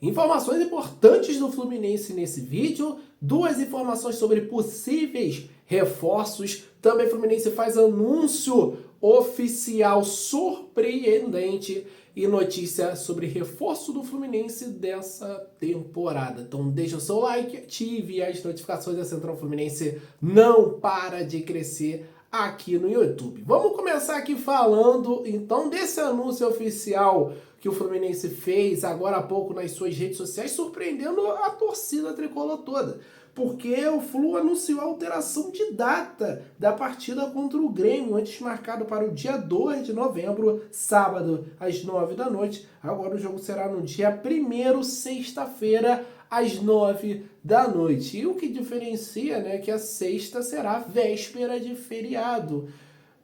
Informações importantes do Fluminense nesse vídeo, duas informações sobre possíveis reforços, também o Fluminense faz anúncio oficial surpreendente e notícia sobre reforço do Fluminense dessa temporada. Então deixa o seu like, ative as notificações, da Central Fluminense não para de crescer aqui no YouTube. Vamos começar aqui falando então desse anúncio oficial que o Fluminense fez agora há pouco nas suas redes sociais, surpreendendo a torcida tricolor toda. Porque o Flu anunciou a alteração de data da partida contra o Grêmio, antes marcado para o dia 2 de novembro, sábado, às 9 da noite. Agora o jogo será no dia 1º, sexta-feira, às 9 da noite. E o que diferencia, né, que a sexta será véspera de feriado.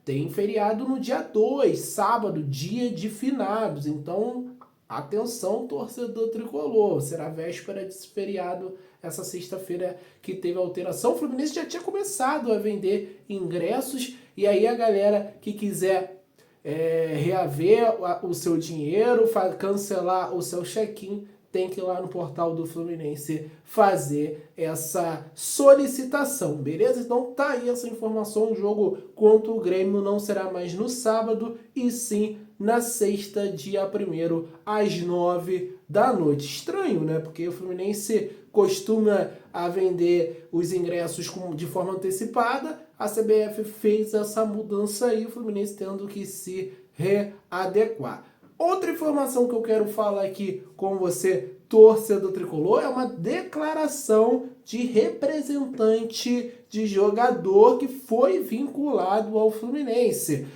Tem feriado no dia 2, sábado, dia de finados. Então, atenção, torcedor tricolor. Será véspera de feriado essa sexta-feira que teve alteração. O Fluminense já tinha começado a vender ingressos. E aí a galera que quiser reaver o seu dinheiro, cancelar o seu check-in, tem que ir lá no portal do Fluminense fazer essa solicitação, beleza? Então tá aí essa informação, o jogo contra o Grêmio não será mais no sábado, e sim na sexta, dia 1º, às 9 da noite. Estranho, né? Porque o Fluminense costuma a vender os ingressos de forma antecipada, a CBF fez essa mudança aí, o Fluminense tendo que se readequar. Outra informação que eu quero falar aqui com você, torcedor tricolor, é uma declaração de representante de jogador que foi vinculado ao Fluminense.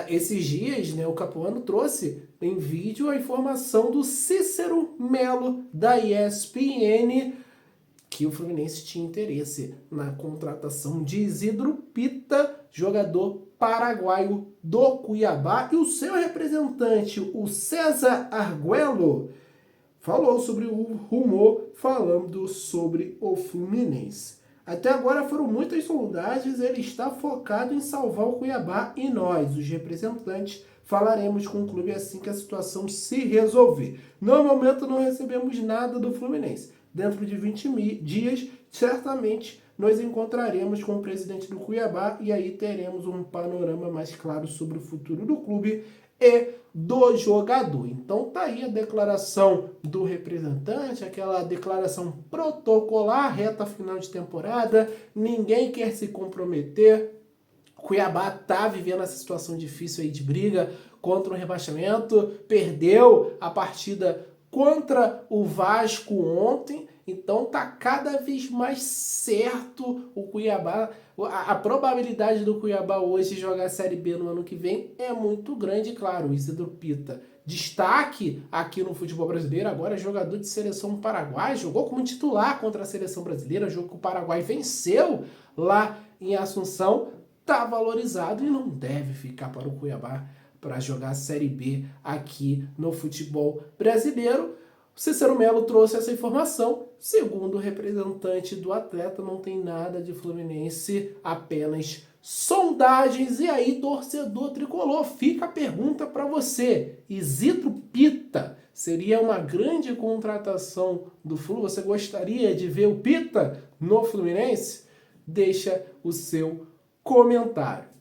Esses dias, né, o Capuano trouxe em vídeo a informação do Cícero Melo, da ESPN, que o Fluminense tinha interesse na contratação de Isidro Pita, jogador paraguaio do Cuiabá, e o seu representante, o César Arguello, falou sobre o rumor falando sobre o Fluminense. Até agora foram muitas sondagens, ele está focado em salvar o Cuiabá e nós, os representantes, falaremos com o clube assim que a situação se resolver. No momento não recebemos nada do Fluminense. Dentro de 20 dias, certamente, nós encontraremos com o presidente do Cuiabá e aí teremos um panorama mais claro sobre o futuro do clube e do jogador. Então tá aí a declaração do representante, aquela declaração protocolar, reta final de temporada, ninguém quer se comprometer. Cuiabá tá vivendo essa situação difícil aí de briga contra o rebaixamento, perdeu a partida contra o Vasco ontem, então tá cada vez mais certo o Cuiabá. A probabilidade do Cuiabá hoje jogar a Série B no ano que vem é muito grande, claro. O Isidro Pita, destaque aqui no futebol brasileiro, agora é jogador de seleção paraguaia, jogou como titular contra a seleção brasileira, jogo que o Paraguai venceu lá em Assunção, tá valorizado e não deve ficar para o Cuiabá para jogar a Série B aqui no futebol brasileiro. O Cícero Melo trouxe essa informação. Segundo o representante do atleta, não tem nada de Fluminense, apenas sondagens. E aí, torcedor tricolor, fica a pergunta para você. Isidro Pita seria uma grande contratação do Flu? Você gostaria de ver o Pita no Fluminense? Deixa o seu comentário.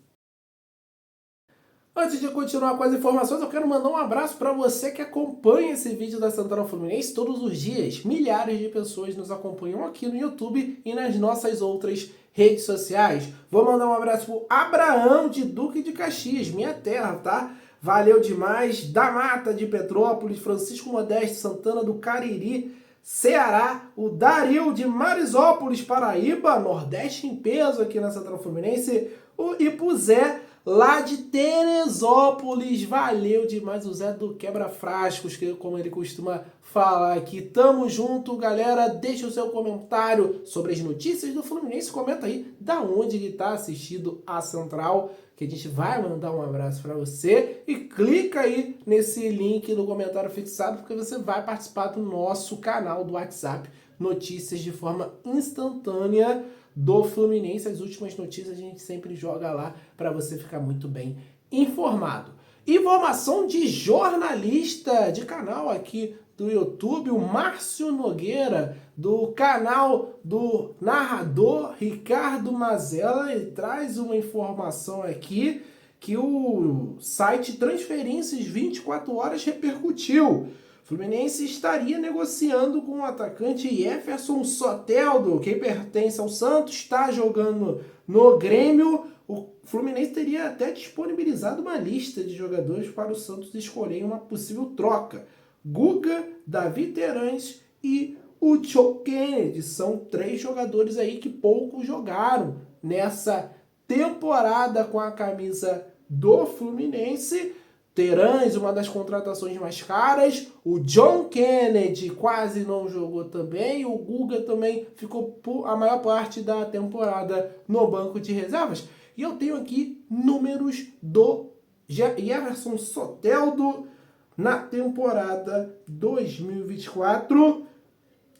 Antes de continuar com as informações, eu quero mandar um abraço para você que acompanha esse vídeo da Central Fluminense todos os dias. Milhares de pessoas nos acompanham aqui no YouTube e nas nossas outras redes sociais. Vou mandar um abraço pro Abraão de Duque de Caxias, minha terra, tá? Valeu demais. Da Mata de Petrópolis, Francisco Modesto Santana do Cariri, Ceará, o Dario de Marisópolis, Paraíba, Nordeste em peso aqui na Central Fluminense, o Ipuzé, lá de Teresópolis, valeu demais, o Zé do Quebra-Frascos, que como ele costuma falar aqui. Tamo junto, galera, deixa o seu comentário sobre as notícias do Fluminense, comenta aí da onde ele tá assistindo a Central, que a gente vai mandar um abraço para você, e clica aí nesse link no comentário fixado, porque você vai participar do nosso canal do WhatsApp, notícias de forma instantânea do Fluminense. As últimas notícias a gente sempre joga lá para você ficar muito bem informado. Informação de jornalista de canal aqui do YouTube, o Márcio Nogueira, do canal do narrador Ricardo Mazella, ele traz uma informação aqui que o site Transferências 24 Horas repercutiu. Fluminense estaria negociando com o atacante Jefferson Soteldo, que pertence ao Santos, está jogando no Grêmio. O Fluminense teria até disponibilizado uma lista de jogadores para o Santos escolher em uma possível troca. Guga, Davi Terãs e o Joe Kennedy são 3 jogadores aí que pouco jogaram nessa temporada com a camisa do Fluminense. Terãs, uma das contratações mais caras. O John Kennedy quase não jogou também. O Guga também ficou a maior parte da temporada no banco de reservas. E eu tenho aqui números do Jefferson Soteldo na temporada 2024.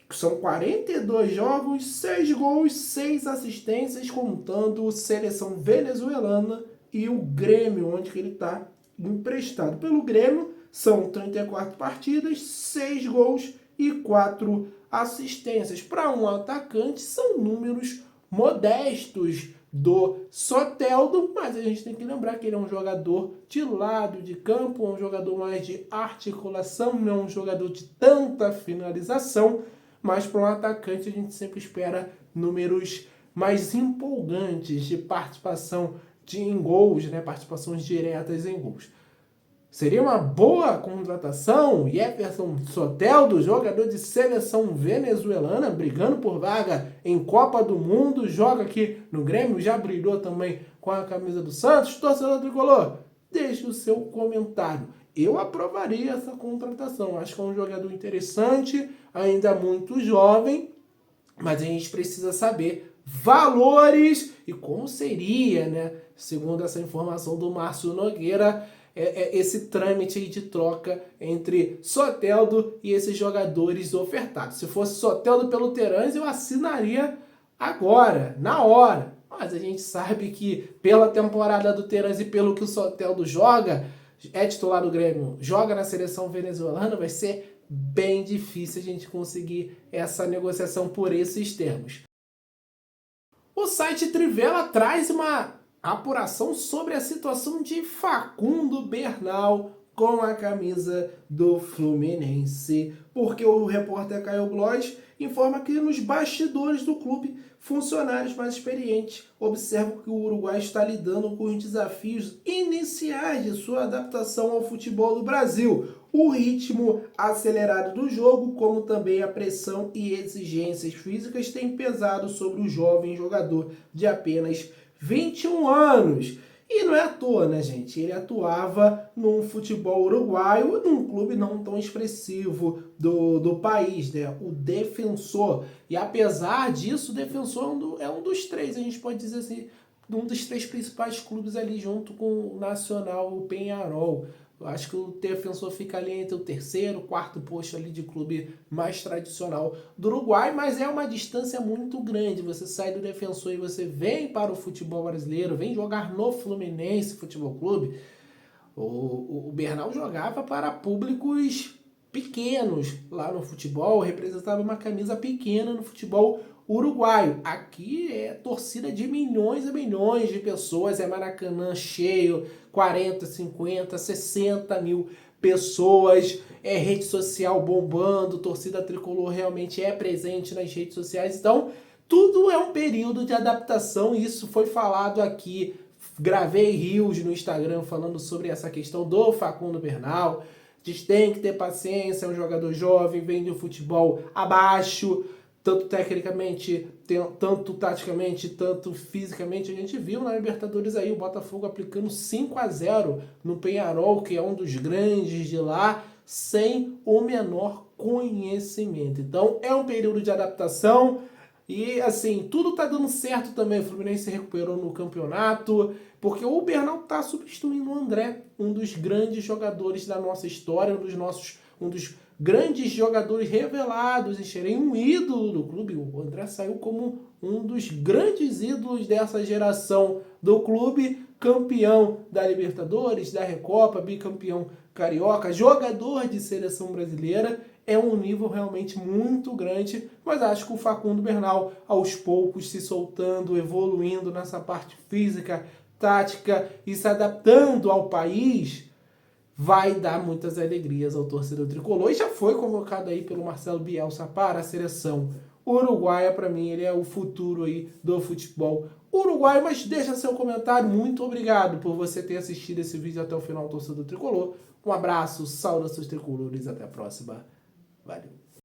São 42 jogos, 6 gols, 6 assistências, contando seleção venezuelana e o Grêmio, onde que ele está emprestado pelo Grêmio. São 34 partidas, 6 gols e 4 assistências. Para um atacante, são números modestos do Soteldo, mas a gente tem que lembrar que ele é um jogador de lado de campo, um jogador mais de articulação, não um jogador de tanta finalização, mas para um atacante a gente sempre espera números mais empolgantes de participação em gols, né? Participações diretas em gols. Seria uma boa contratação, Jefferson Soteldo, jogador de seleção venezuelana, brigando por vaga em Copa do Mundo, joga aqui no Grêmio, já brilhou também com a camisa do Santos. Torcedor tricolor, deixe o seu comentário. Eu aprovaria essa contratação, acho que é um jogador interessante, ainda muito jovem, mas a gente precisa saber valores e como seria, né? Segundo essa informação do Márcio Nogueira, esse trâmite aí de troca entre Soteldo e esses jogadores ofertados. Se fosse Soteldo pelo Terãs, eu assinaria agora, na hora. Mas a gente sabe que pela temporada do Terãs e pelo que o Soteldo joga, é titular do Grêmio, joga na seleção venezuelana, vai ser bem difícil a gente conseguir essa negociação por esses termos. O site Trivela traz uma apuração sobre a situação de Facundo Bernal com a camisa do Fluminense, porque o repórter Caio Blois informa que nos bastidores do clube, funcionários mais experientes observam que o Uruguai está lidando com os desafios iniciais de sua adaptação ao futebol do Brasil, o ritmo acelerado do jogo, como também a pressão e exigências físicas têm pesado sobre o jovem jogador de apenas 21 anos. E não é à toa, né, gente? Ele atuava num futebol uruguaio, num clube não tão expressivo do país, né? O Defensor. E apesar disso, o Defensor é um dos 3, a gente pode dizer assim, um dos 3 principais clubes ali junto com o Nacional, o Peñarol. Eu acho que o Defensor fica ali entre o 3º, 4º posto ali de clube mais tradicional do Uruguai, mas é uma distância muito grande. Você sai do Defensor e você vem para o futebol brasileiro, vem jogar no Fluminense Futebol Clube. O Bernal jogava para públicos pequenos lá no futebol, representava uma camisa pequena no futebol uruguaio. Aqui é torcida de milhões e milhões de pessoas, é Maracanã cheio, 40, 50, 60 mil pessoas, é rede social bombando, torcida tricolor realmente é presente nas redes sociais, então tudo é um período de adaptação, e isso foi falado aqui. Gravei reels no Instagram falando sobre essa questão do Facundo Bernal. Diz tem que ter paciência, é um jogador jovem, vem do futebol abaixo, tanto tecnicamente, tanto taticamente, tanto fisicamente. A gente viu na Libertadores aí o Botafogo aplicando 5-0 no Peñarol, que é um dos grandes de lá, sem o menor conhecimento. Então é um período de adaptação. E assim, tudo tá dando certo também. O Fluminense se recuperou no campeonato, porque o Bernal tá substituindo o André, um dos grandes jogadores da nossa história, um dos grandes jogadores revelados em Xerém, um ídolo do clube. O André saiu como um dos grandes ídolos dessa geração do clube, campeão da Libertadores, da Recopa, bicampeão carioca, jogador de seleção brasileira. é um nível realmente muito grande, mas acho que o Facundo Bernal, aos poucos, se soltando, evoluindo nessa parte física, tática e se adaptando ao país, vai dar muitas alegrias ao torcedor tricolor. E já foi convocado aí pelo Marcelo Bielsa para a seleção uruguaia. Para mim, ele é o futuro aí do futebol uruguaio. Mas deixa seu comentário. Muito obrigado por você ter assistido esse vídeo até o final, torcedor tricolor. Um abraço, saudações tricolores, até a próxima. Valeu.